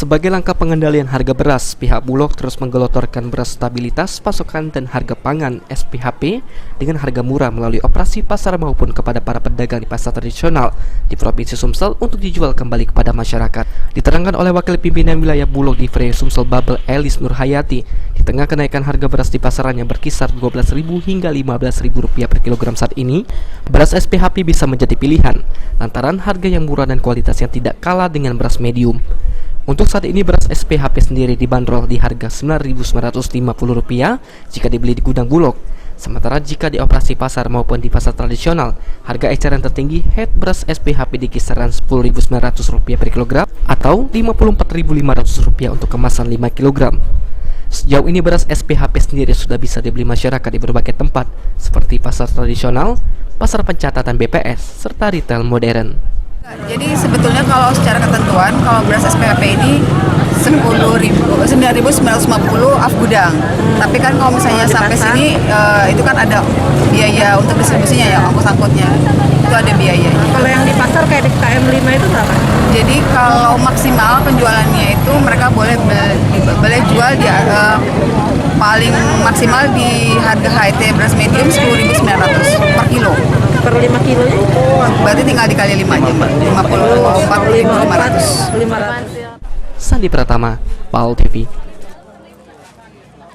Sebagai langkah pengendalian harga beras, pihak Bulog terus menggelontorkan beras stabilitas pasokan dan harga pangan (SPHP) dengan harga murah melalui operasi pasar maupun kepada para pedagang di pasar tradisional di Provinsi Sumsel untuk dijual kembali kepada masyarakat. Diterangkan oleh Wakil Pimpinan Wilayah Bulog di Frey Sumsel Babel Elis Nurhayati, di tengah kenaikan harga beras di pasaran yang berkisar Rp12.000 hingga Rp15.000 per kilogram saat ini, beras SPHP bisa menjadi pilihan lantaran harga yang murah dan kualitas yang tidak kalah dengan beras medium. Untuk saat ini beras SPHP sendiri dibanderol di harga Rp9.950 jika dibeli di gudang Bulog. Sementara jika di operasi pasar maupun di pasar tradisional, harga eceran tertinggi head beras SPHP di kisaran Rp10.900 per kilogram atau Rp54.500 untuk kemasan 5 kg. Sejauh ini beras SPHP sendiri sudah bisa dibeli masyarakat di berbagai tempat seperti pasar tradisional, pasar pencatatan BPS, serta retail modern. Jadi sebetulnya kalau secara ketentuan, kalau beras SPHP ini 9.950 af gudang. Tapi kan kalau misalnya sampai sini itu kan ada biaya untuk distribusinya ya, ongkos angkutnya. Itu ada biayanya. Kalau yang di pasar kayak di KM5 itu berapa? Jadi kalau maksimal penjualannya itu mereka boleh jual di paling maksimal di harga HT beras medium Rp10.900 per kilo. Per 5 kilonya? Berarti tinggal dikali 5 aja, Mbak. 54.500. Sandi Pratama, PAL TV.